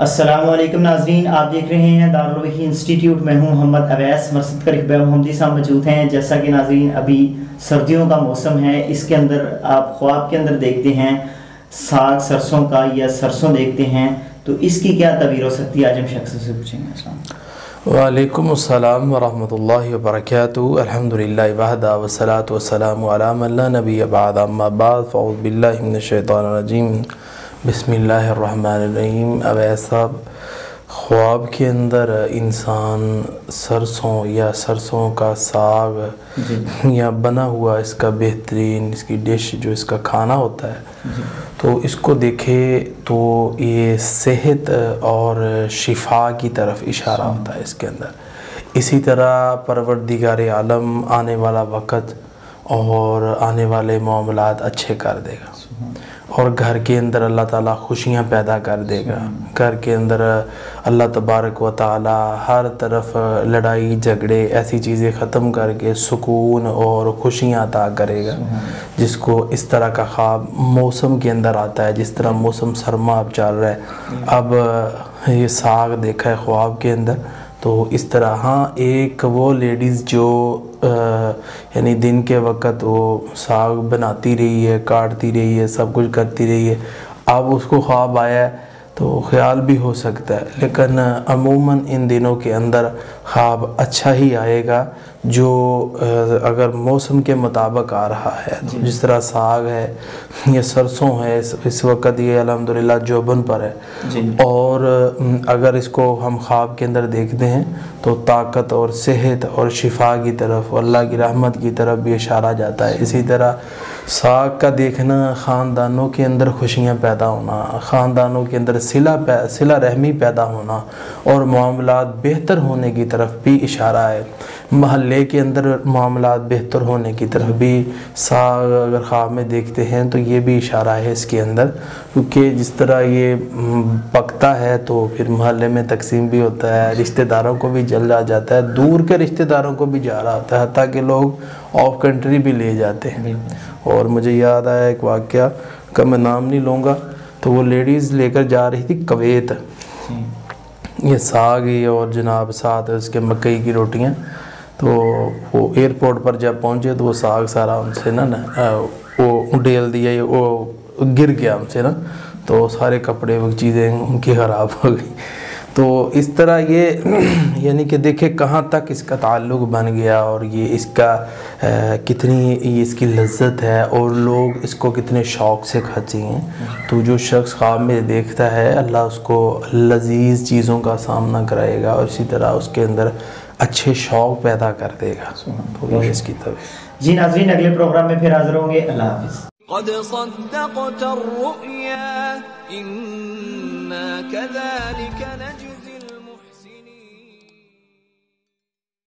السلام علیکم ناظرین، آپ دیکھ رہے ہیں دارالوحی انسٹیٹیوٹ۔ میں ہوں محمد اویس، مرصد کا رقبہ محمدی صاحب موجود ہیں۔ جیسا کہ ناظرین ابھی سردیوں کا موسم ہے، اس کے اندر آپ خواب کے اندر دیکھتے ہیں ساگ سرسوں کا یا سرسوں دیکھتے ہیں، تو اس کی کیا تعبیر ہو سکتی ہے؟ آج ہم شخص سے پوچھیں گے۔ السلام وعلیکم السلام ورحمۃ اللہ وبرکاتہ۔ الحمدللہ وحدہ والصلاۃ والسلام علی من لا نبی بعد، اما بعد فاعوذ باللہ من الشیطان الرجیم، بسم اللہ الرحمن الرحیم۔ اویس صاحب، خواب کے اندر انسان سرسوں یا سرسوں کا ساگ یا بنا ہوا اس کا بہترین اس کی ڈش جو اس کا کھانا ہوتا ہے تو اس کو دیکھے تو یہ صحت اور شفا کی طرف اشارہ ہوتا ہے اس کے اندر۔ اسی طرح پروردگار عالم آنے والا وقت اور آنے والے معاملات اچھے کر دے گا، اور گھر کے اندر اللہ تعالیٰ خوشیاں پیدا کر دے گا۔ گھر کے اندر اللہ تبارک و تعالیٰ ہر طرف لڑائی جھگڑے ایسی چیزیں ختم کر کے سکون اور خوشیاں عطا کرے گا، جس کو اس طرح کا خواب موسم کے اندر آتا ہے۔ جس طرح موسم سرما اب چل رہا ہے، اب یہ ساگ دیکھا ہے خواب کے اندر، تو اس طرح ہاں ایک وہ لیڈیز جو یعنی دن کے وقت وہ ساگ بناتی رہی ہے، کاٹتی رہی ہے، سب کچھ کرتی رہی ہے، اب اس کو خواب آیا ہے تو خیال بھی ہو سکتا ہے، لیکن عموماً ان دنوں کے اندر خواب اچھا ہی آئے گا جو اگر موسم کے مطابق آ رہا ہے۔ جس طرح ساگ ہے یا سرسوں ہے، اس وقت یہ الحمدللہ جوبن پر ہے، اور اگر اس کو ہم خواب کے اندر دیکھتے ہیں تو طاقت اور صحت اور شفا کی طرف، اللہ کی رحمت کی طرف بھی اشارہ جاتا ہے۔ اسی طرح ساگ کا دیکھنا خاندانوں کے اندر خوشیاں پیدا ہونا، خاندانوں کے اندر صلہ رحمی پیدا ہونا اور معاملات بہتر ہونے کی طرف بھی اشارہ ہے۔ محلے کے اندر معاملات بہتر ہونے کی طرف بھی ساگ اگر خواب میں دیکھتے ہیں تو یہ بھی اشارہ ہے اس کے اندر، کیونکہ جس طرح یہ پکتا ہے تو پھر محلے میں تقسیم بھی ہوتا ہے، رشتہ داروں کو بھی جل جاتا ہے، دور کے رشتہ داروں کو بھی جا رہا ہوتا ہے، حتیٰ کہ لوگ آف کنٹری بھی لے جاتے ہیں۔ اور مجھے یاد آیا ایک واقعہ کا میں نام نہیں لوں گا، تو وہ لیڈیز لے کر جا رہی تھی کویت، یہ ساگ ہی اور جناب ساتھ اس کے مکئی کی روٹیاں، تو وہ ایئرپورٹ پر جب پہنچے تو وہ ساگ سارا ان سے نا وہ ڈیل دیا، وہ گر گیا ان سے نا، تو سارے کپڑے وہ چیزیں ان کی خراب ہو گئی۔ تو اس طرح یہ یعنی کہ دیکھیں کہاں تک اس کا تعلق بن گیا، اور یہ اس کا کتنی اس کی لذت ہے اور لوگ اس کو کتنے شوق سے کھاتے ہیں۔ تو جو شخص خواب میں دیکھتا ہے اللہ اس کو لذیذ چیزوں کا سامنا کرائے گا، اور اسی طرح اس کے اندر اچھے شوق پیدا کر دے گا۔ تو یہ اس کی طرف جی ناظرین، اگلے پروگرام میں پھر حاضر ہوں گے۔ اللہ حافظ۔ قد صدقت الرؤيا إنا كذلك نجزي